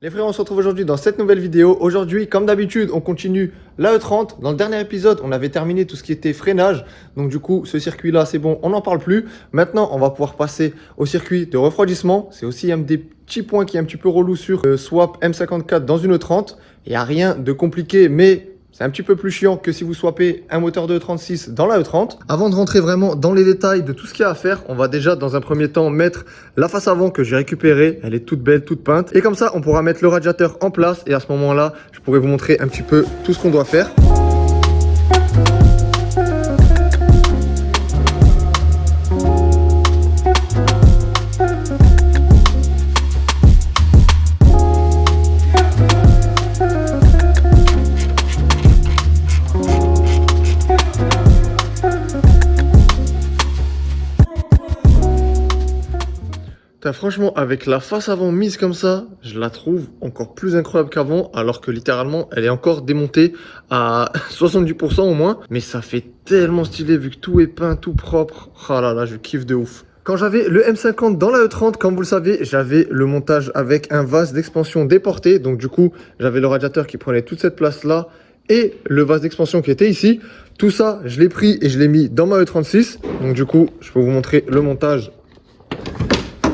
Les frères, on se retrouve aujourd'hui dans cette nouvelle vidéo. Aujourd'hui, comme d'habitude, on continue la E30. Dans le dernier épisode, on avait terminé tout ce qui était freinage. Donc du coup, ce circuit-là, c'est bon, on n'en parle plus. Maintenant, on va pouvoir passer au circuit de refroidissement. C'est aussi un des petits points qui est un petit peu relou sur le swap M54 dans une E30. Il n'y a rien de compliqué, mais c'est un petit peu plus chiant que si vous swappez un moteur de E36 dans la E30. Avant de rentrer vraiment dans les détails de tout ce qu'il y a à faire, on va déjà dans un premier temps mettre la face avant que j'ai récupérée. Elle est toute belle, toute peinte. Et comme ça, on pourra mettre le radiateur en place. Et à ce moment-là, je pourrai vous montrer un petit peu tout ce qu'on doit faire. Franchement, avec la face avant mise comme ça, je la trouve encore plus incroyable qu'avant, alors que littéralement, elle est encore démontée à 70% au moins. Mais ça fait tellement stylé vu que tout est peint, tout propre. Ah là là, je kiffe de ouf. Quand j'avais le M50 dans la E30, comme vous le savez, j'avais le montage avec un vase d'expansion déporté. Donc du coup, j'avais le radiateur qui prenait toute cette place-là et le vase d'expansion qui était ici. Tout ça, je l'ai pris et je l'ai mis dans ma E36. Donc du coup, je peux vous montrer le montage.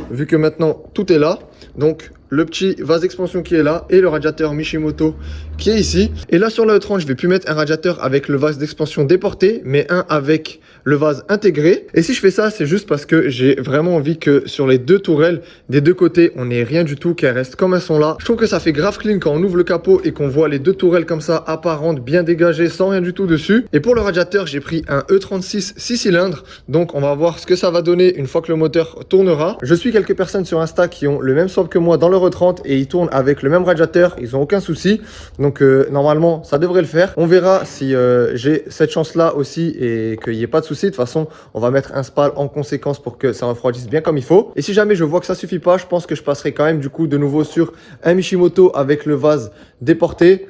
Vu que maintenant tout est là, donc le petit vase d'expansion qui est là et le radiateur Mishimoto qui est ici. Et là sur la E30, je vais plus mettre un radiateur avec le vase d'expansion déporté, mais un avec le vase intégré. Et si je fais ça, c'est juste parce que j'ai vraiment envie que sur les deux tourelles des deux côtés, on n'ait rien du tout, qu'elles restent comme elles sont là. Je trouve que ça fait grave clean quand on ouvre le capot et qu'on voit les deux tourelles comme ça, apparentes, bien dégagées, sans rien du tout dessus. Et pour le radiateur, j'ai pris un E36 6 cylindres. Donc on va voir ce que ça va donner une fois que le moteur tournera. Je suis quelques personnes sur Insta qui ont le même swap que moi dans leur E30 et ils tournent avec le même radiateur. Ils n'ont aucun souci. Donc normalement, ça devrait le faire. On verra si j'ai cette chance-là aussi et qu'il n'y ait pas de souci. De toute façon, on va mettre un spal en conséquence pour que ça refroidisse bien comme il faut. Et si jamais je vois que ça suffit pas, je pense que je passerai quand même du coup de nouveau sur un Mishimoto avec le vase déporté.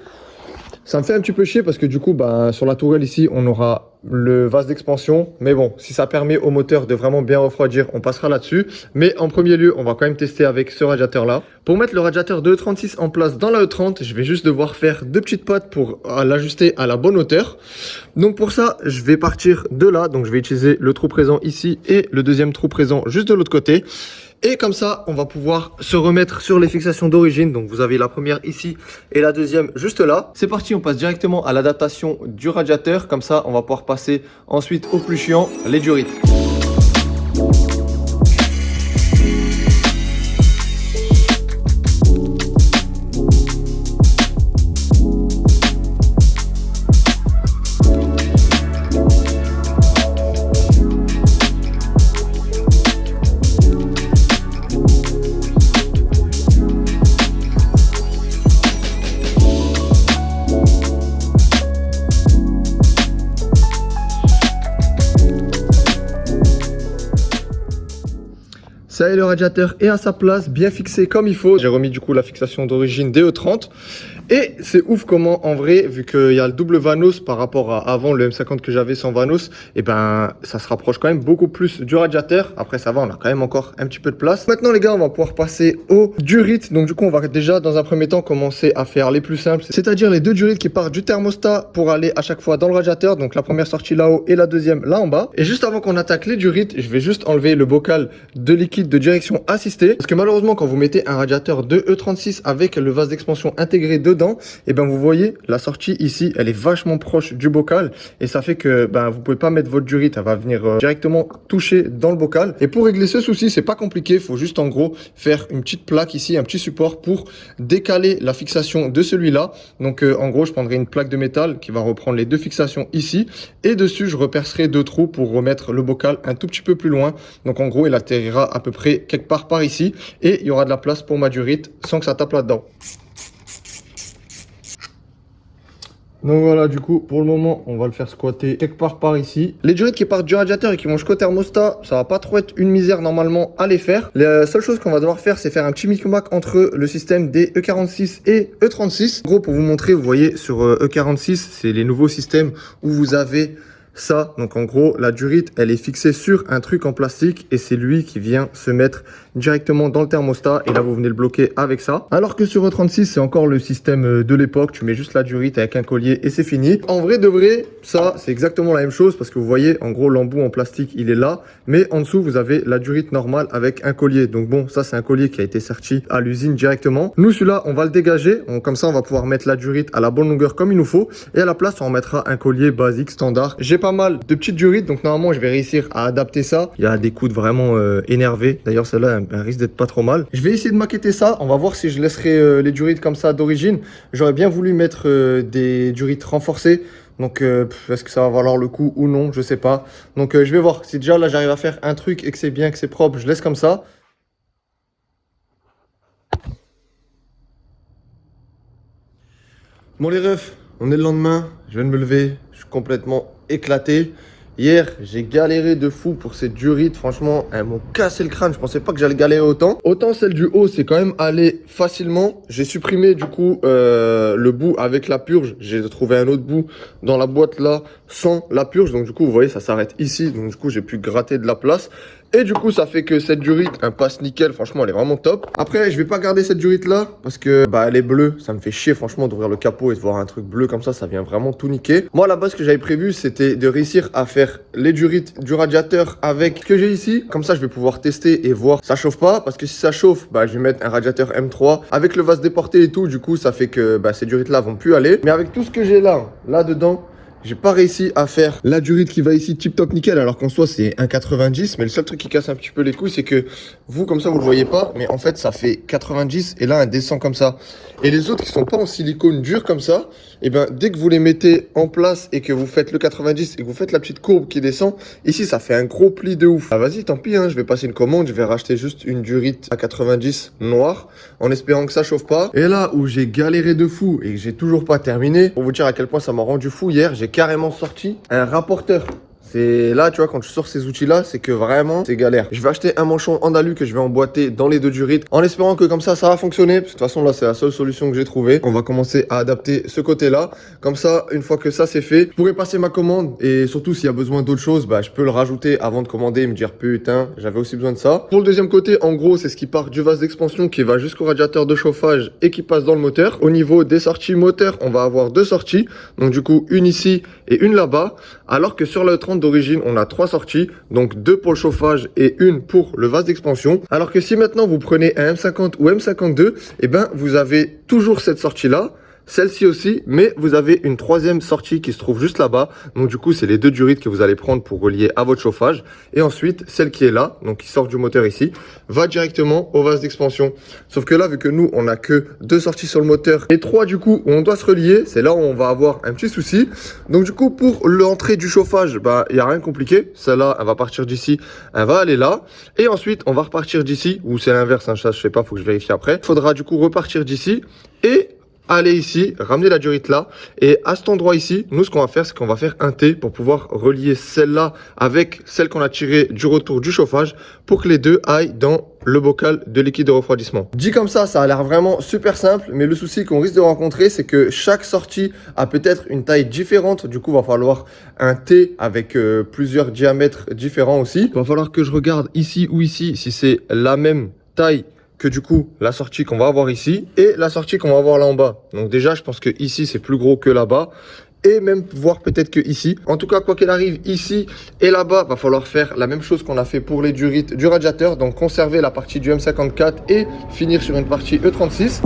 Ça me fait un petit peu chier parce que du coup, sur la tourelle ici, on aura le vase d'expansion. Mais bon, si ça permet au moteur de vraiment bien refroidir, on passera là-dessus. Mais en premier lieu, on va quand même tester avec ce radiateur-là. Pour mettre le radiateur de E36 en place dans la E30, je vais juste devoir faire deux petites pattes pour l'ajuster à la bonne hauteur. Donc pour ça, je vais partir de là. Donc je vais utiliser le trou présent ici et le deuxième trou présent juste de l'autre côté. Et comme ça, on va pouvoir se remettre sur les fixations d'origine. Donc vous avez la première ici et la deuxième juste là. C'est parti, on passe directement à l'adaptation du radiateur. Comme ça, on va pouvoir passer ensuite au plus chiant, les durites. Ça y est, le radiateur est à sa place, bien fixé comme il faut. J'ai remis du coup la fixation d'origine des E30. Et c'est ouf comment, en vrai, vu qu'il y a le double Vanos par rapport à avant le M50 que j'avais sans Vanos, et ça se rapproche quand même beaucoup plus du radiateur. Après, ça va, on a quand même encore un petit peu de place. Maintenant, les gars, on va pouvoir passer aux durites. Donc, du coup, on va déjà, dans un premier temps, commencer à faire les plus simples. C'est-à-dire les deux durites qui partent du thermostat pour aller à chaque fois dans le radiateur. Donc, la première sortie là-haut et la deuxième là en bas. Et juste avant qu'on attaque les durites, je vais juste enlever le bocal de liquide de direction assistée. Parce que malheureusement, quand vous mettez un radiateur de E36 avec le vase d'expansion intégré dedans, et vous voyez la sortie ici, elle est vachement proche du bocal et ça fait que vous pouvez pas mettre votre durite, elle va venir directement toucher dans le bocal. Et pour régler ce souci, c'est pas compliqué, il faut juste en gros faire une petite plaque ici, un petit support pour décaler la fixation de celui-là. Donc en gros, je prendrai une plaque de métal qui va reprendre les deux fixations ici et dessus, je repercerai deux trous pour remettre le bocal un tout petit peu plus loin. Donc en gros, il atterrira à peu près quelque part par ici et il y aura de la place pour ma durite sans que ça tape là-dedans. Donc voilà, du coup, pour le moment, on va le faire squatter quelque part par ici. Les durites qui partent du radiateur et qui vont jusqu'au thermostat, ça va pas trop être une misère normalement à les faire. La seule chose qu'on va devoir faire, c'est faire un petit micmac entre le système des E46 et E36. En gros, pour vous montrer, vous voyez, sur E46, c'est les nouveaux systèmes où vous avez ça. Donc en gros, la durite, elle est fixée sur un truc en plastique et c'est lui qui vient se mettre directement dans le thermostat. Et là, vous venez le bloquer avec ça. Alors que sur E36, c'est encore le système de l'époque. Tu mets juste la durite avec un collier et c'est fini. En vrai de vrai, ça, c'est exactement la même chose parce que vous voyez, en gros, l'embout en plastique, il est là. Mais en dessous, vous avez la durite normale avec un collier. Donc bon, ça, c'est un collier qui a été sorti à l'usine directement. Nous, celui-là, on va le dégager. Comme ça, on va pouvoir mettre la durite à la bonne longueur comme il nous faut. Et à la place, on mettra un collier basique standard. J'ai pas mal de petites durites, donc normalement, je vais réussir à adapter ça. Il y a des coudes vraiment énervés. D'ailleurs, celle-là, elle risque d'être pas trop mal. Je vais essayer de maqueter ça. On va voir si je laisserai les durites comme ça d'origine. J'aurais bien voulu mettre des durites renforcées. Donc, est-ce que ça va valoir le coup ou non? Je sais pas. Donc, je vais voir. Si déjà là, j'arrive à faire un truc et que c'est bien, que c'est propre, je laisse comme ça. Bon les refs, on est le lendemain, je viens de me lever, je suis complètement éclaté. Hier, j'ai galéré de fou pour ces durites, franchement, elles m'ont cassé le crâne, je pensais pas que j'allais galérer autant. Autant celle du haut, c'est quand même allé facilement. J'ai supprimé du coup le bout avec la purge, j'ai trouvé un autre bout dans la boîte là sans la purge. Donc du coup, vous voyez, ça s'arrête ici, donc du coup, j'ai pu gratter de la place. Et du coup, ça fait que cette durite, un passe nickel, franchement, elle est vraiment top. Après, je vais pas garder cette durite là parce que bah elle est bleue. Ça me fait chier, franchement, d'ouvrir le capot et de voir un truc bleu comme ça vient vraiment tout niquer. Moi, à la base, ce que j'avais prévu, c'était de réussir à faire les durites du radiateur avec ce que j'ai ici. Comme ça, je vais pouvoir tester et voir ça chauffe pas. Parce que si ça chauffe, bah je vais mettre un radiateur M3 avec le vase déporté et tout. Du coup, ça fait que bah, ces durites là vont plus aller. Mais avec tout ce que j'ai là dedans, j'ai pas réussi à faire la durite qui va ici tip top nickel, alors qu'en soi c'est 1,90. Mais le seul truc qui casse un petit peu les couilles, c'est que vous, comme ça, vous le voyez pas, mais en fait ça fait 90 et là un descend comme ça. Et les autres qui sont pas en silicone dur comme ça, et ben dès que vous les mettez en place et que vous faites le 90 et que vous faites la petite courbe qui descend, ici ça fait un gros pli de ouf. Ah vas-y, tant pis, hein, je vais passer une commande, je vais racheter juste une durite à 90 noire en espérant que ça chauffe pas. Et là où j'ai galéré de fou et que j'ai toujours pas terminé, pour vous dire à quel point ça m'a rendu fou hier, j'ai carrément sorti un rapporteur. C'est là, tu vois, quand je sors ces outils-là, c'est que vraiment, c'est galère. Je vais acheter un manchon en alu que je vais emboîter dans les deux durites en espérant que comme ça va fonctionner. Parce que de toute façon, là, c'est la seule solution que j'ai trouvée. On va commencer à adapter ce côté-là. Comme ça, une fois que ça, c'est fait, je pourrai passer ma commande. Et surtout, s'il y a besoin d'autre chose, bah, je peux le rajouter avant de commander et me dire, putain, j'avais aussi besoin de ça. Pour le deuxième côté, en gros, c'est ce qui part du vase d'expansion qui va jusqu'au radiateur de chauffage et qui passe dans le moteur. Au niveau des sorties moteur, on va avoir deux sorties. Donc, du coup, une ici et une là-bas. Alors que sur le 30 d'origine, on a trois sorties, donc deux pour le chauffage et une pour le vase d'expansion. Alors que si maintenant vous prenez un M50 ou M52, eh ben vous avez toujours cette sortie-là, celle-ci aussi, mais vous avez une troisième sortie qui se trouve juste là-bas. Donc du coup, c'est les deux durites que vous allez prendre pour relier à votre chauffage. Et ensuite, celle qui est là, donc qui sort du moteur ici, va directement au vase d'expansion. Sauf que là, vu que nous, on n'a que deux sorties sur le moteur et trois du coup où on doit se relier, c'est là où on va avoir un petit souci. Donc du coup, pour l'entrée du chauffage, bah il n'y a rien de compliqué. Celle-là, elle va partir d'ici, elle va aller là. Et ensuite, on va repartir d'ici, ou c'est l'inverse, hein, ça je sais pas, faut que je vérifie après. Il faudra du coup repartir d'ici et aller ici, ramener la durite là, et à cet endroit ici, nous ce qu'on va faire, c'est qu'on va faire un T pour pouvoir relier celle-là avec celle qu'on a tirée du retour du chauffage pour que les deux aillent dans le bocal de liquide de refroidissement. Dit comme ça a l'air vraiment super simple, mais le souci qu'on risque de rencontrer, c'est que chaque sortie a peut-être une taille différente. Du coup, il va falloir un T avec plusieurs diamètres différents aussi. Il va falloir que je regarde ici ou ici si c'est la même taille que du coup la sortie qu'on va avoir ici et la sortie qu'on va avoir là en bas. Donc déjà je pense que ici c'est plus gros que là-bas et même voir peut-être que ici. En tout cas, quoi qu'il arrive, ici et là-bas, va falloir faire la même chose qu'on a fait pour les durites du radiateur, donc conserver la partie du M54 et finir sur une partie E36.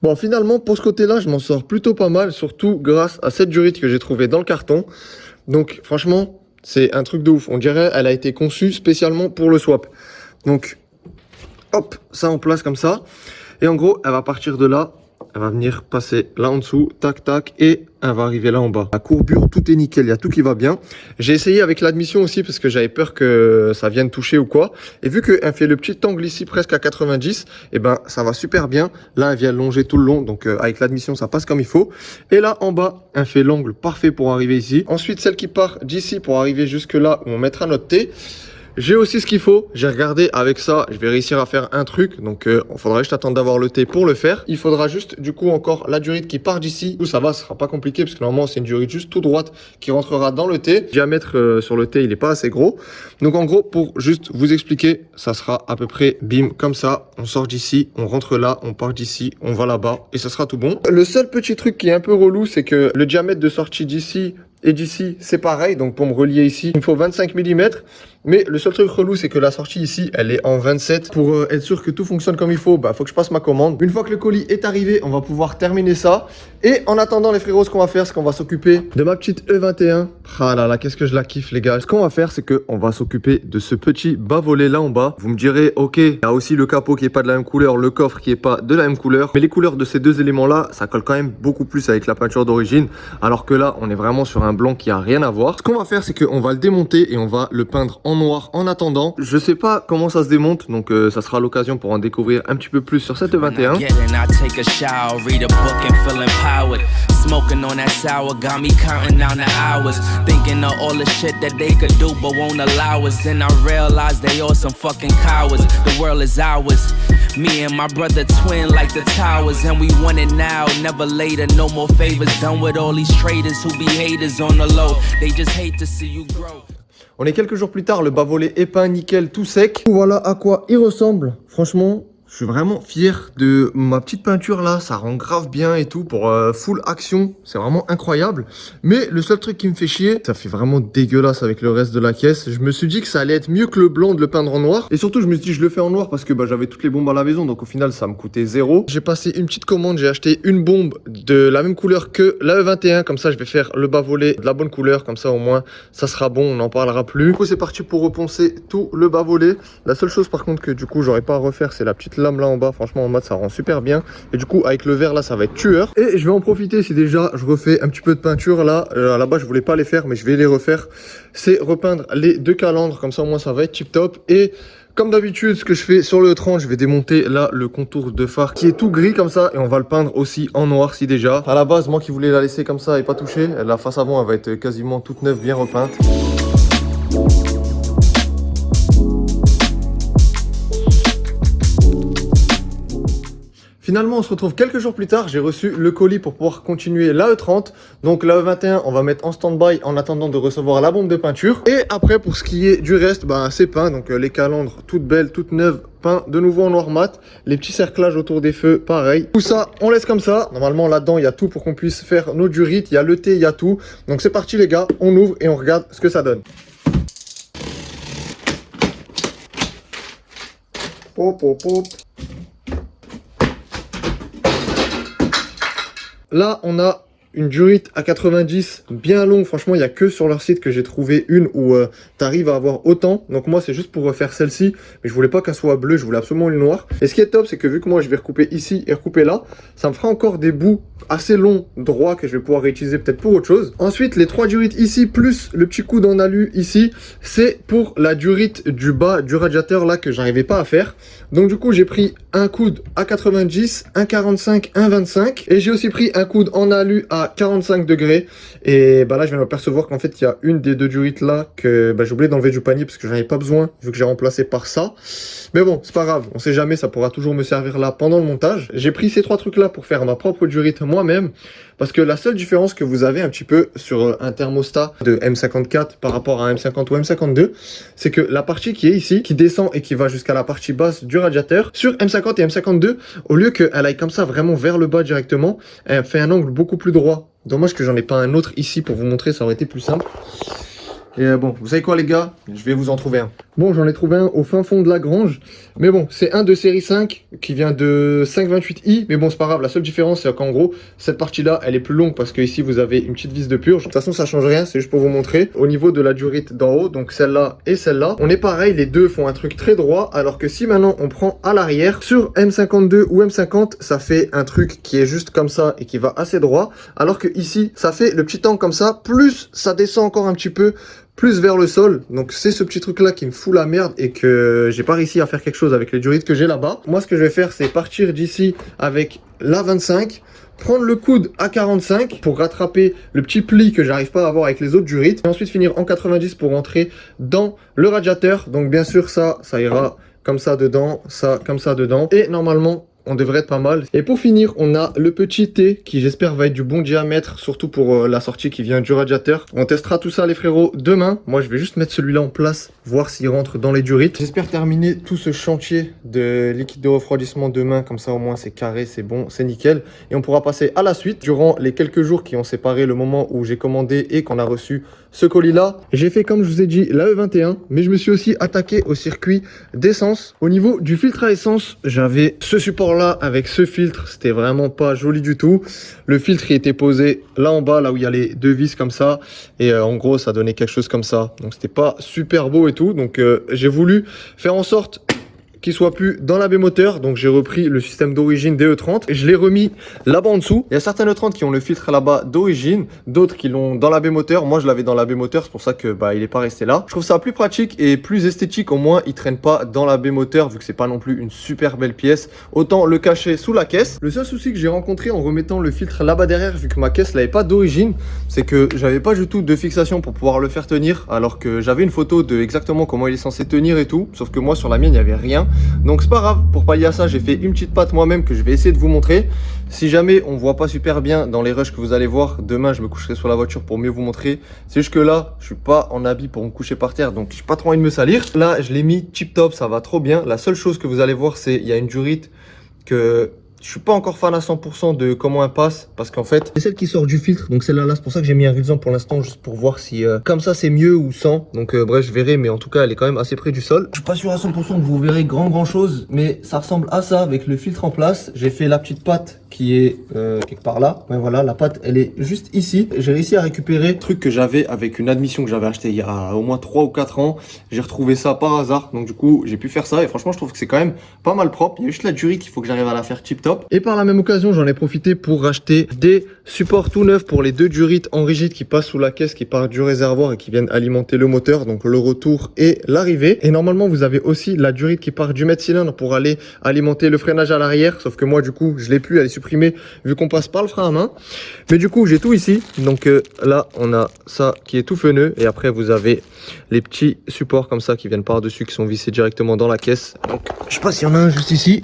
Bon, finalement, pour ce côté-là, je m'en sors plutôt pas mal, surtout grâce à cette durite que j'ai trouvée dans le carton. Donc, franchement, c'est un truc de ouf. On dirait elle a été conçue spécialement pour le swap. Donc, hop, ça en place comme ça. Et en gros, elle va partir de là elle va venir passer là en dessous, tac tac, et elle va arriver là en bas. La courbure, tout est nickel, il y a tout qui va bien. J'ai essayé avec l'admission aussi parce que j'avais peur que ça vienne toucher ou quoi. Et vu qu'elle fait le petit angle ici presque à 90, et ben ça va super bien. Là, elle vient longer tout le long, donc avec l'admission, ça passe comme il faut. Et là, en bas, elle fait l'angle parfait pour arriver ici. Ensuite, celle qui part d'ici pour arriver jusque là où on mettra notre T. J'ai aussi ce qu'il faut, j'ai regardé avec ça, je vais réussir à faire un truc, donc il faudra juste attendre d'avoir le T pour le faire. Il faudra juste du coup encore la durite qui part d'ici, où ça va, ce sera pas compliqué parce que normalement c'est une durite juste tout droite qui rentrera dans le T. Le diamètre sur le T il est pas assez gros, donc en gros pour juste vous expliquer, ça sera à peu près bim comme ça, on sort d'ici, on rentre là, on part d'ici, on va là-bas et ça sera tout bon. Le seul petit truc qui est un peu relou, c'est que le diamètre de sortie d'ici et d'ici c'est pareil, donc pour me relier ici il me faut 25 mm, mais le seul truc relou c'est que la sortie ici elle est en 27. Pour être sûr que tout fonctionne comme il faut, bah faut que je passe ma commande. Une fois que le colis est arrivé, on va pouvoir terminer ça, et en attendant les frérots, ce qu'on va faire c'est qu'on va s'occuper de ma petite E21. Ah là là, qu'est-ce que je la kiffe les gars. Ce qu'on va faire c'est qu'on va s'occuper de ce petit bas-volet là en bas. Vous me direz ok, il y a aussi le capot qui est pas de la même couleur, le coffre qui est pas de la même couleur, mais les couleurs de ces deux éléments là ça colle quand même beaucoup plus avec la peinture d'origine, alors que là on est vraiment sur un blanc qui a rien à voir. Ce qu'on va faire c'est qu'on va le démonter et on va le peindre en noir en attendant. Je sais pas comment ça se démonte, donc ça sera l'occasion pour en découvrir un petit peu plus sur cette 21. Smoking on that sour got me counting down the hours, thinking of all the shit that they could do but won't allow us. Then I realized they all some fucking cowards. The world is ours. Me and my brother twin like the towers, and we want it now, never later. No more favors done with all these traitors who be haters on the low. They just hate to see you grow. On est quelques jours plus tard, le bas-volet est peint nickel, tout sec. Voilà à quoi il ressemble. Franchement, je suis vraiment fier de ma petite peinture là, ça rend grave bien et tout pour full action, c'est vraiment incroyable. Mais le seul truc qui me fait chier, ça fait vraiment dégueulasse avec le reste de la caisse. Je me suis dit que ça allait être mieux que le blanc de le peindre en noir. Et surtout je me suis dit je le fais en noir parce que j'avais toutes les bombes à la maison, donc au final ça me coûtait 0. J'ai passé une petite commande, j'ai acheté une bombe de la même couleur que la E21, comme ça je vais faire le bas-volet de la bonne couleur, comme ça au moins ça sera bon, on n'en parlera plus. Du coup c'est parti pour reponcer tout le bas-volet. La seule chose par contre que du coup j'aurais pas à refaire, c'est la petite lame là en bas. Franchement en mat ça rend super bien, et du coup avec le vert là ça va être tueur. Et je vais en profiter si déjà je refais un petit peu de peinture là, là-bas je voulais pas les faire mais je vais les refaire. C'est repeindre les deux calandres, comme ça au moins ça va être tip top. Et comme d'habitude ce que je fais sur le 30, je vais démonter là le contour de phare qui est tout gris comme ça, et on va le peindre aussi en noir si déjà. À la base moi qui voulais la laisser comme ça et pas toucher, la face avant elle va être quasiment toute neuve, bien repeinte. Finalement, on se retrouve quelques jours plus tard. J'ai reçu le colis pour pouvoir continuer la E30. Donc la E21, on va mettre en stand-by en attendant de recevoir la bombe de peinture. Et après, pour ce qui est du reste, c'est peint. Donc les calandres, toutes belles, toutes neuves, peint de nouveau en noir mat. Les petits cerclages autour des feux, pareil. Tout ça, on laisse comme ça. Normalement, là-dedans, il y a tout pour qu'on puisse faire nos durites. Il y a le thé, il y a tout. Donc c'est parti les gars, on ouvre et on regarde ce que ça donne. Hop, hop, hop. Là, on a une durite à 90 bien longue. Franchement, il n'y a que sur leur site que j'ai trouvé une où tu arrives à avoir autant. Donc moi, c'est juste pour refaire celle-ci. Mais je voulais pas qu'elle soit bleue, je voulais absolument une noire. Et ce qui est top, c'est que vu que moi, je vais recouper ici et recouper là, ça me fera encore des bouts assez longs, droits, que je vais pouvoir réutiliser peut-être pour autre chose. Ensuite, les trois durites ici, plus le petit coude en alu ici, c'est pour la durite du bas du radiateur là que j'arrivais pas à faire. Donc du coup, j'ai pris un coude à 90, un 45, un 25. Et j'ai aussi pris un coude en alu à 45 degrés. Et là, je viens de m'apercevoir qu'en fait, il y a une des deux durites là que j'ai oublié d'enlever du panier parce que j'en avais pas besoin, vu que j'ai remplacé par ça. Mais bon, c'est pas grave, on sait jamais, ça pourra toujours me servir là pendant le montage. J'ai pris ces trois trucs là pour faire ma propre durite moi-même, parce que la seule différence que vous avez un petit peu sur un thermostat de M54 par rapport à un M50 ou M52, c'est que la partie qui est ici, qui descend et qui va jusqu'à la partie basse du radiateur, sur M50 et M52, au lieu qu'elle aille comme ça vraiment vers le bas directement, elle fait un angle beaucoup plus droit. Dommage que j'en ai pas un autre ici pour vous montrer, ça aurait été plus simple. Et bon, vous savez quoi les gars, je vais vous en trouver un. Bon, j'en ai trouvé un au fin fond de la grange. Mais bon, c'est un de série 5 qui vient de 528i. Mais bon, c'est pas grave, la seule différence c'est qu'en gros, cette partie-là, elle est plus longue parce que ici vous avez une petite vis de purge. De toute façon, ça change rien, c'est juste pour vous montrer. Au niveau de la durite d'en haut, donc celle-là et celle-là, on est pareil, les deux font un truc très droit. Alors que si maintenant on prend à l'arrière, sur M52 ou M50, ça fait un truc qui est juste comme ça et qui va assez droit. Alors que ici, ça fait le petit angle comme ça, plus ça descend encore un petit peu plus vers le sol. Donc c'est ce petit truc là qui me fout la merde et que j'ai pas réussi à faire quelque chose avec les durites que j'ai là-bas. Moi ce que je vais faire c'est partir d'ici avec la 25, prendre le coude à 45 pour rattraper le petit pli que j'arrive pas à avoir avec les autres durites et ensuite finir en 90 pour rentrer dans le radiateur. Donc bien sûr ça ira comme ça dedans, ça comme ça dedans et normalement on devrait être pas mal. Et pour finir, on a le petit T qui j'espère va être du bon diamètre, surtout pour la sortie qui vient du radiateur. On testera tout ça les frérots demain. Moi je vais juste mettre celui-là en place, voir s'il rentre dans les durites. J'espère terminer tout ce chantier de liquide de refroidissement demain, comme ça au moins c'est carré, c'est bon, c'est nickel. Et on pourra passer à la suite. Durant les quelques jours qui ont séparé le moment où j'ai commandé et qu'on a reçu ce colis-là, j'ai fait comme je vous ai dit la E21, mais je me suis aussi attaqué au circuit d'essence. Au niveau du filtre à essence, j'avais ce support-là avec ce filtre, c'était vraiment pas joli du tout. Le filtre qui était posé là en bas, là où il y a les deux vis comme ça, et en gros ça donnait quelque chose comme ça. Donc c'était pas super beau et tout, donc j'ai voulu faire en sorte qui soit plus dans l'AB moteur. Donc j'ai repris le système d'origine des E30 et je l'ai remis là-bas en dessous. Il y a certains E30 qui ont le filtre là-bas d'origine, d'autres qui l'ont dans l'AB moteur. Moi je l'avais dans l'AB moteur, c'est pour ça que il est pas resté là. Je trouve ça plus pratique et plus esthétique, au moins il traîne pas dans l'AB moteur vu que c'est pas non plus une super belle pièce. Autant le cacher sous la caisse. Le seul souci que j'ai rencontré en remettant le filtre là-bas derrière, vu que ma caisse n'avait pas d'origine, c'est que j'avais pas du tout de fixation pour pouvoir le faire tenir, alors que j'avais une photo de exactement comment il est censé tenir et tout, sauf que moi sur la mienne il n'y avait rien. Donc c'est pas grave, pour pallier à ça j'ai fait une petite patte moi-même que je vais essayer de vous montrer. Si jamais on voit pas super bien dans les rushs que vous allez voir, demain je me coucherai sur la voiture pour mieux vous montrer. C'est juste que là je suis pas en habit pour me coucher par terre, donc j'ai pas trop envie de me salir. Là je l'ai mis tip top, ça va trop bien. La seule chose que vous allez voir c'est il y a une durite que je suis pas encore fan à 100% de comment elle passe, parce qu'en fait c'est celle qui sort du filtre, donc celle-là, c'est pour ça que j'ai mis un ruisant pour l'instant, juste pour voir si comme ça c'est mieux ou sans. Donc bref, je verrai, mais en tout cas elle est quand même assez près du sol. Je suis pas sûr à 100% que vous verrez grand chose, mais ça ressemble à ça avec le filtre en place. J'ai fait la petite patte qui est quelque part là. Ouais, voilà, la patte elle est juste ici. J'ai réussi à récupérer le truc que j'avais avec une admission que j'avais acheté il y a au moins 3 ou 4 ans. J'ai retrouvé ça par hasard, donc du coup j'ai pu faire ça et franchement je trouve que c'est quand même pas mal propre. Il y a juste la durite qu'il faut que j'arrive à la faire tip top. Et par la même occasion, j'en ai profité pour racheter des supports tout neufs pour les deux durites en rigide qui passent sous la caisse, qui partent du réservoir et qui viennent alimenter le moteur, donc le retour et l'arrivée. Et normalement, vous avez aussi la durite qui part du mètre cylindre pour aller alimenter le freinage à l'arrière, sauf que moi, du coup, je l'ai plus, elle est supprimée vu qu'on passe par le frein à main. Mais du coup, j'ai tout ici. Donc là, on a ça qui est tout feneux et après, vous avez les petits supports comme ça qui viennent par-dessus, qui sont vissés directement dans la caisse. Donc, je sais pas s'il y en a un juste ici.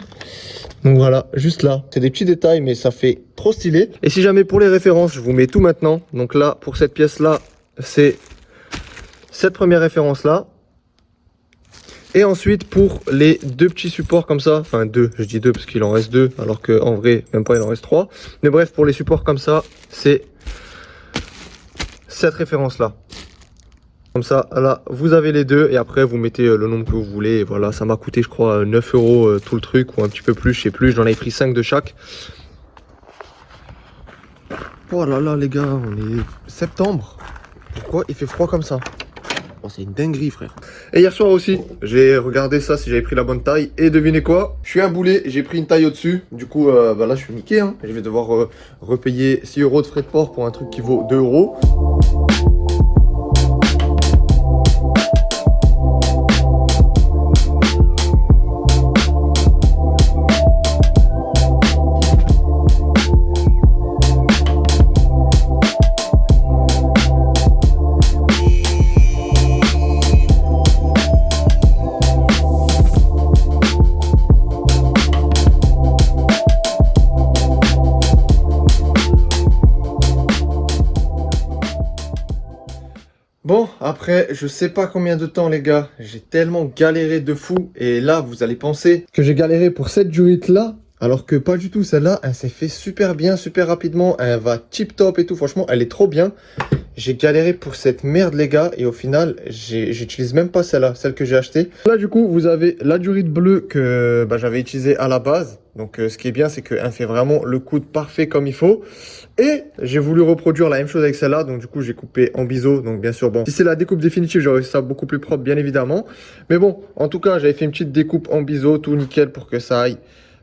Donc voilà, juste là, c'est des petits détails mais ça fait trop stylé. Et si jamais pour les références, je vous mets tout maintenant. Donc là, pour cette pièce là, c'est cette première référence là. Et ensuite pour les deux petits supports comme ça, enfin deux, je dis deux parce qu'il en reste deux, alors qu'en vrai, même pas, il en reste trois. Mais bref, pour les supports comme ça, c'est cette référence là. Comme ça, là, vous avez les deux et après, vous mettez le nombre que vous voulez. Et voilà, ça m'a coûté, je crois, 9 € tout le truc ou un petit peu plus, je sais plus. J'en avais pris 5 de chaque. Oh là là, les gars, on est septembre. Pourquoi il fait froid comme ça? Oh, c'est une dinguerie, frère. Et hier soir aussi, j'ai regardé ça si j'avais pris la bonne taille. Et devinez quoi? Je suis un boulet, j'ai pris une taille au-dessus. Du coup, là, je suis niqué. Hein. Je vais devoir repayer 6 € de frais de port pour un truc qui vaut 2 €. Bon, après, je sais pas combien de temps, les gars. J'ai tellement galéré de fou. Et là, vous allez penser que j'ai galéré pour cette durite-là. Alors que pas du tout. Celle-là, elle s'est fait super bien, super rapidement. Elle va tip top et tout. Franchement, elle est trop bien. j'ai galéré pour cette merde les gars et au final j'utilise même pas celle-là, celle que j'ai achetée. Là du coup vous avez la durite bleue que j'avais utilisée à la base. Donc ce qui est bien c'est qu'elle fait vraiment le coude parfait comme il faut. Et j'ai voulu reproduire la même chose avec celle-là. Donc du coup j'ai coupé en biseau. Donc bien sûr bon, si c'est la découpe définitive j'aurais ça beaucoup plus propre bien évidemment. Mais bon en tout cas j'avais fait une petite découpe en biseau, tout nickel pour que ça aille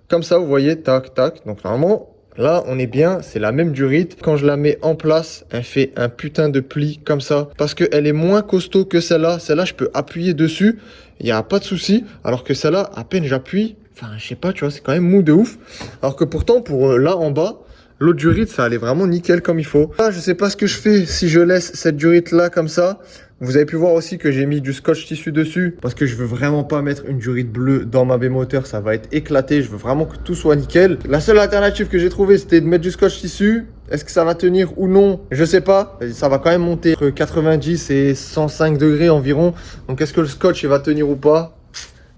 comme ça vous voyez, tac tac. Donc normalement là, on est bien, c'est la même durite. Quand je la mets en place, elle fait un putain de pli comme ça. Parce qu'elle est moins costaud que celle-là. Celle-là, je peux appuyer dessus. Il n'y a pas de souci. Alors que celle-là, à peine j'appuie. Enfin, je sais pas, tu vois, c'est quand même mou de ouf. Alors que pourtant, pour là en bas, l'autre durite, ça allait vraiment nickel comme il faut. Là, je sais pas ce que je fais si je laisse cette durite-là comme ça. Vous avez pu voir aussi que j'ai mis du scotch tissu dessus parce que je veux vraiment pas mettre une durite bleue dans ma B-moteur, ça va être éclaté, je veux vraiment que tout soit nickel. La seule alternative que j'ai trouvée c'était de mettre du scotch tissu. Est-ce que ça va tenir ou non? Je sais pas, ça va quand même monter entre 90 et 105 degrés environ. Donc est-ce que le scotch il va tenir ou pas?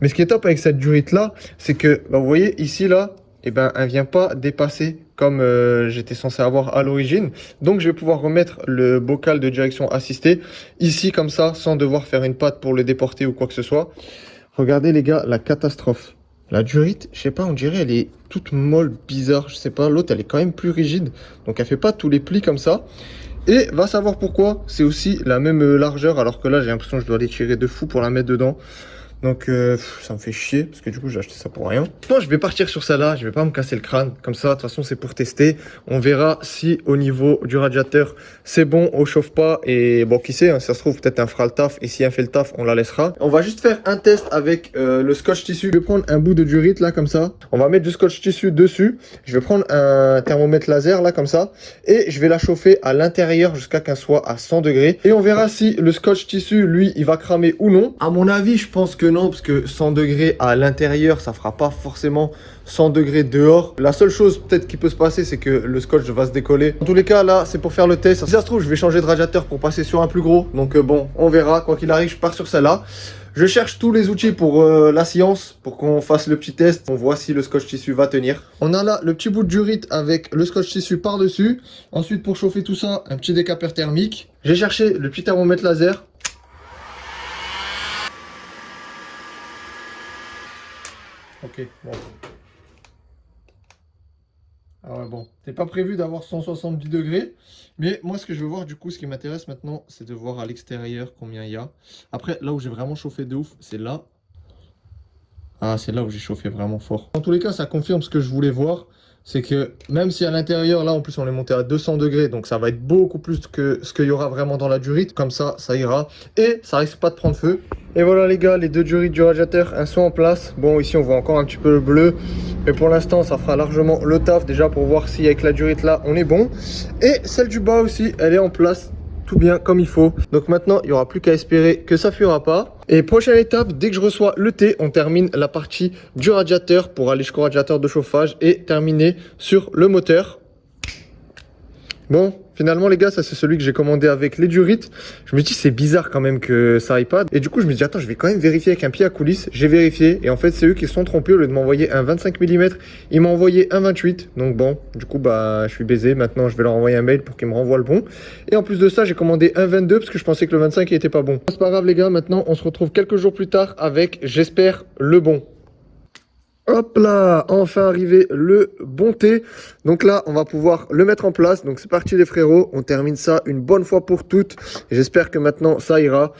Mais ce qui est top avec cette durite là, c'est que vous voyez ici là, eh ben, elle vient pas dépasser comme j'étais censé avoir à l'origine. Donc, je vais pouvoir remettre le bocal de direction assistée ici comme ça, sans devoir faire une patte pour le déporter ou quoi que ce soit. Regardez les gars, la catastrophe. La durite, je sais pas, on dirait elle est toute molle, bizarre, je sais pas. L'autre, elle est quand même plus rigide. Donc, elle fait pas tous les plis comme ça. Et va savoir pourquoi, c'est aussi la même largeur, alors que là, j'ai l'impression que je dois les tirer de fou pour la mettre dedans. Donc ça me fait chier parce que du coup j'ai acheté ça pour rien. Moi je vais partir sur celle-là, je vais pas me casser le crâne. Comme ça de toute façon c'est pour tester. On verra si au niveau du radiateur c'est bon, on chauffe pas. Et bon qui sait, hein, si ça se trouve peut-être un fera le taf. Et si un fait le taf on la laissera. On va juste faire un test avec le scotch tissu. Je vais prendre un bout de durite là comme ça. On va mettre du scotch tissu dessus. Je vais prendre un thermomètre laser là comme ça. Et je vais la chauffer à l'intérieur jusqu'à qu'elle soit à 100 degrés. Et on verra si le scotch tissu lui il va cramer ou non. À mon avis je pense que non, parce que 100 degrés à l'intérieur, ça fera pas forcément 100 degrés dehors. La seule chose peut-être qui peut se passer, c'est que le scotch va se décoller. En tous les cas, là, c'est pour faire le test. Si ça se trouve, je vais changer de radiateur pour passer sur un plus gros. Donc bon, on verra. Quoi qu'il arrive, je pars sur celle-là. Je cherche tous les outils pour la science, pour qu'on fasse le petit test. On voit si le scotch tissu va tenir. On a là le petit bout de durite avec le scotch tissu par-dessus. Ensuite, pour chauffer tout ça, un petit décapeur thermique. J'ai cherché le petit thermomètre laser. Ok, bon. Ah ouais, bon. C'est pas prévu d'avoir 170 degrés. Mais moi, ce que je veux voir, du coup, ce qui m'intéresse maintenant, c'est de voir à l'extérieur combien il y a. Après, là où j'ai vraiment chauffé de ouf, c'est là. Ah, c'est là où j'ai chauffé vraiment fort. En tous les cas, ça confirme ce que je voulais voir. C'est que même si à l'intérieur, là, en plus, on est monté à 200 degrés. Donc, ça va être beaucoup plus que ce qu'il y aura vraiment dans la durite. Comme ça ira. Et ça risque pas de prendre feu. Et voilà les gars, les deux durites du radiateur, elles sont en place. Bon, ici on voit encore un petit peu le bleu. Mais pour l'instant, ça fera largement le taf déjà pour voir si avec la durite là, on est bon. Et celle du bas aussi, elle est en place. Tout bien comme il faut. Donc maintenant, il n'y aura plus qu'à espérer que ça fuira pas. Et prochaine étape, dès que je reçois le thé, on termine la partie du radiateur pour aller jusqu'au radiateur de chauffage et terminer sur le moteur. Bon, finalement les gars, ça c'est celui que j'ai commandé avec les durites. Je me dis c'est bizarre quand même que ça aille pas. Et du coup je me dis attends, je vais quand même vérifier avec un pied à coulisses. J'ai vérifié et en fait c'est eux qui se sont trompés. Au lieu de m'envoyer un 25 mm, ils m'ont envoyé un 28. Donc bon, du coup je suis baisé. Maintenant je vais leur envoyer un mail pour qu'ils me renvoient le bon. Et en plus de ça j'ai commandé un 22 parce que je pensais que le 25 il était pas bon. C'est pas grave les gars, maintenant on se retrouve quelques jours plus tard avec, j'espère, le bon. Hop là, enfin arrivé le bon thé. Donc là, on va pouvoir le mettre en place. Donc c'est parti les frérots, on termine ça une bonne fois pour toutes. J'espère que maintenant ça ira.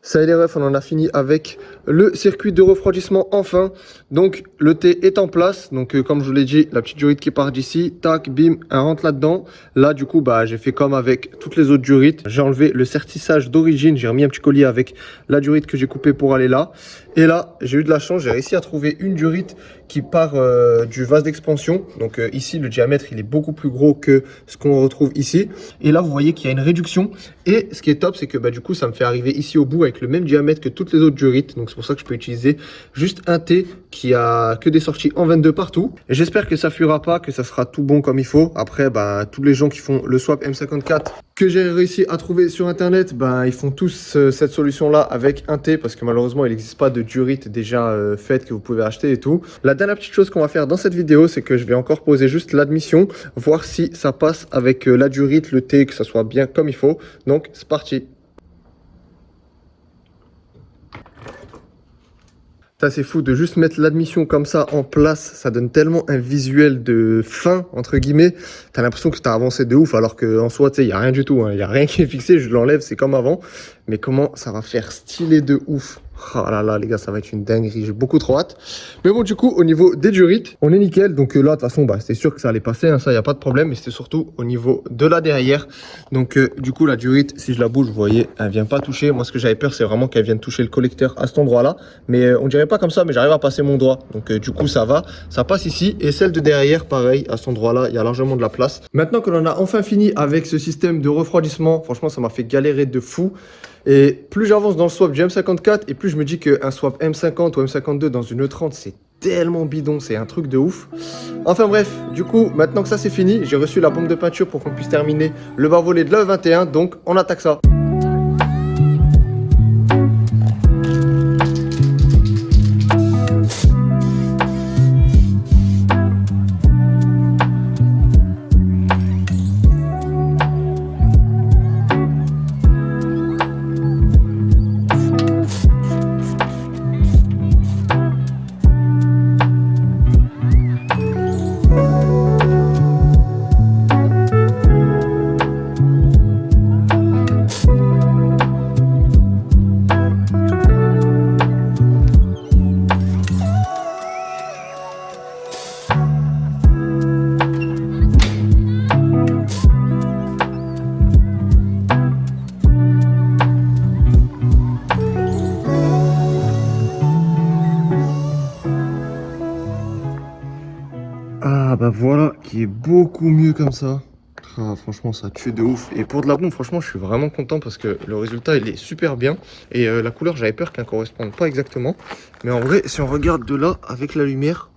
Ça y est les refs, on en a fini avec le circuit de refroidissement enfin. Donc le thé est en place. Donc comme je vous l'ai dit, la petite durite qui part d'ici, tac, bim, elle rentre là-dedans. Là du coup, j'ai fait comme avec toutes les autres durites. J'ai enlevé le sertissage d'origine, j'ai remis un petit collier avec la durite que j'ai coupée pour aller là. Et là, j'ai eu de la chance, j'ai réussi à trouver une durite qui part du vase d'expansion. Donc ici, le diamètre, il est beaucoup plus gros que ce qu'on retrouve ici. Et là, vous voyez qu'il y a une réduction. Et ce qui est top, c'est que du coup, ça me fait arriver ici au bout avec le même diamètre que toutes les autres durites. Donc c'est pour ça que je peux utiliser juste un thé qui a que des sorties en 22 partout. Et j'espère que ça fuira pas, que ça sera tout bon comme il faut. Après, tous les gens qui font le swap M54 que j'ai réussi à trouver sur internet, ben, ils font tous cette solution-là avec un thé parce que malheureusement, il n'existe pas de durite déjà faite que vous pouvez acheter et tout. La dernière petite chose qu'on va faire dans cette vidéo, c'est que je vais encore poser juste l'admission, voir si ça passe avec la durite, le thé, que ça soit bien comme il faut. Donc, c'est parti. Ça, c'est fou de juste mettre l'admission comme ça en place. Ça donne tellement un visuel de fin, entre guillemets. T'as l'impression que t'as avancé de ouf, alors qu'en soi, tu sais, il n'y a rien du tout. Il n'y a rien qui est fixé. Je l'enlève, c'est comme avant. Mais comment ça va faire stylé de ouf. Oh là là, les gars, ça va être une dinguerie. J'ai beaucoup trop hâte. Mais bon, du coup, au niveau des durites, on est nickel. Donc là, de toute façon, bah, c'était sûr que ça allait passer. Hein, ça, il n'y a pas de problème. Mais c'était surtout au niveau de la derrière. Donc, du coup, la durite, si je la bouge, vous voyez, elle vient pas toucher. Moi, ce que j'avais peur, c'est vraiment qu'elle vienne toucher le collecteur à cet endroit-là. Mais on dirait pas comme ça, mais j'arrive à passer mon doigt. Donc, du coup, ça va. Ça passe ici. Et celle de derrière, pareil, à cet endroit-là, il y a largement de la place. Maintenant que l'on a enfin fini avec ce système de refroidissement, franchement, ça m'a fait galérer de fou. Et plus j'avance dans le swap du M54 et plus je me dis qu'un swap M50 ou M52 dans une E30 c'est tellement bidon, c'est un truc de ouf. Enfin bref, du coup maintenant que ça c'est fini, j'ai reçu la bombe de peinture pour qu'on puisse terminer le bas volet de la E21, donc on attaque ça. Ah bah voilà, qui est beaucoup mieux comme ça. Ah, franchement ça tue de ouf. Et pour de la bombe, franchement je suis vraiment content parce que le résultat il est super bien. Et la couleur j'avais peur qu'elle ne corresponde pas exactement. Mais en vrai si on regarde de là avec la lumière,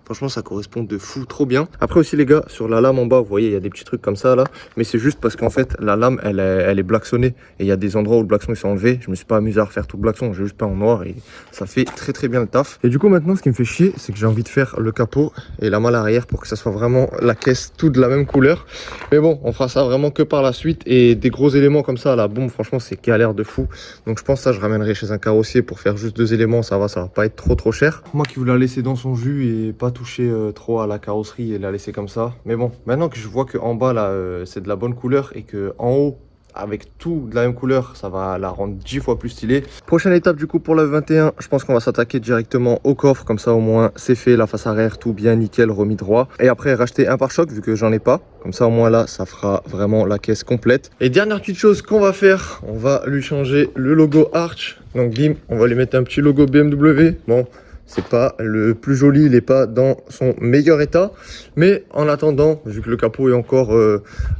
franchement ça correspond de fou, trop bien. Après aussi les gars, sur la lame en bas, vous voyez il y a des petits trucs comme ça là. Mais c'est juste parce qu'en fait la lame elle est blacksonnée. Et il y a des endroits où le blackson il s'est enlevé. Je me suis pas amusé à refaire tout le blackson, j'ai juste peint en noir et ça fait très bien le taf. Et du coup maintenant ce qui me fait chier, c'est que j'ai envie de faire le capot et la malle arrière pour que ça soit vraiment la caisse toute de la même couleur. Mais bon, on fera ça vraiment que par la suite. Et des gros éléments comme ça, la bombe franchement c'est galère de fou. Donc je pense que ça je ramènerai chez un carrossier pour faire juste 2 éléments, ça va pas être trop cher. Moi qui voulais la laisser dans son jus et pas toucher trop à la carrosserie et la laisser comme ça. Mais bon, maintenant que je vois que en bas là c'est de la bonne couleur et que en haut avec tout de la même couleur, ça va la rendre 10 fois plus stylée. Prochaine étape du coup pour le 21, je pense qu'on va s'attaquer directement au coffre, comme ça au moins c'est fait, la face arrière tout bien nickel, remis droit. Et après racheter un pare-choc vu que j'en ai pas, comme ça au moins là ça fera vraiment la caisse complète. Et dernière petite chose qu'on va faire, on va lui changer le logo Arch. Donc bim, on va lui mettre un petit logo BMW. Bon, c'est pas le plus joli, il n'est pas dans son meilleur état. Mais en attendant, vu que le capot est encore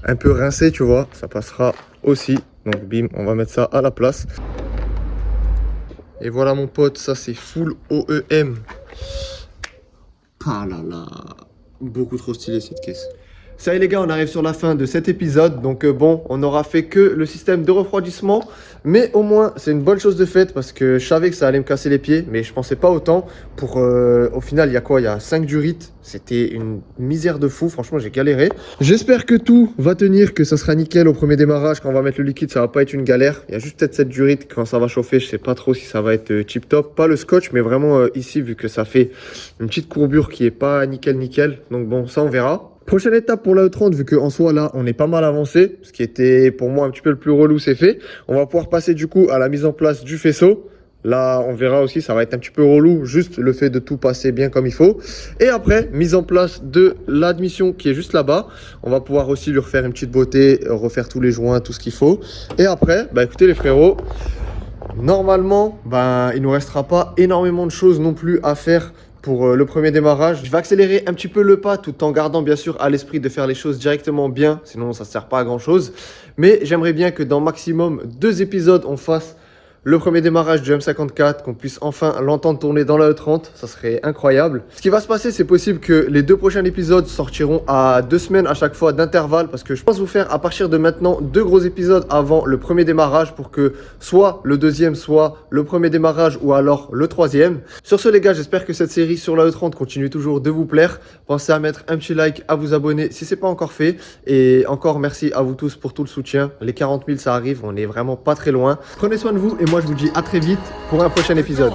un peu rincé, tu vois, ça passera aussi. Donc bim, on va mettre ça à la place. Et voilà mon pote, ça c'est full OEM. Ah là là, beaucoup trop stylé cette caisse. Ça y est les gars, on arrive sur la fin de cet épisode. Donc bon, on n'aura fait que le système de refroidissement. Mais au moins, c'est une bonne chose de faite parce que je savais que ça allait me casser les pieds. Mais je pensais pas autant. Au final, il y a quoi? Il y a 5 durites. C'était une misère de fou. Franchement, j'ai galéré. J'espère que tout va tenir, que ça sera nickel au premier démarrage. Quand on va mettre le liquide, ça va pas être une galère. Il y a juste peut-être cette durite quand ça va chauffer. Je sais pas trop si ça va être tip top. Pas le scotch, mais vraiment ici, vu que ça fait une petite courbure qui est pas nickel. Donc bon, ça on verra. Prochaine étape pour la E30, vu qu'en soi là on est pas mal avancé, ce qui était pour moi un petit peu le plus relou c'est fait. On va pouvoir passer du coup à la mise en place du faisceau. Là on verra aussi, ça va être un petit peu relou, juste le fait de tout passer bien comme il faut. Et après, mise en place de l'admission qui est juste là-bas. On va pouvoir aussi lui refaire une petite beauté, refaire tous les joints, tout ce qu'il faut. Et après, bah écoutez les frérots, normalement, il nous restera pas énormément de choses non plus à faire pour le premier démarrage. Je vais accélérer un petit peu le pas tout en gardant bien sûr à l'esprit de faire les choses directement bien, sinon ça ne sert pas à grand chose. Mais j'aimerais bien que dans maximum 2 épisodes on fasse le premier démarrage du M54, qu'on puisse enfin l'entendre tourner dans la E30, ça serait incroyable. Ce qui va se passer, c'est possible que les 2 prochains épisodes sortiront à 2 semaines à chaque fois d'intervalle, parce que je pense vous faire à partir de maintenant 2 gros épisodes avant le premier démarrage pour que soit le deuxième, soit le premier démarrage ou alors le troisième. Sur ce les gars, j'espère que cette série sur la E30 continue toujours de vous plaire. Pensez à mettre un petit like, à vous abonner si c'est pas encore fait. Et encore merci à vous tous pour tout le soutien. Les 40 000 ça arrive, on est vraiment pas très loin. Prenez soin de vous et moi je vous dis à très vite pour un prochain épisode.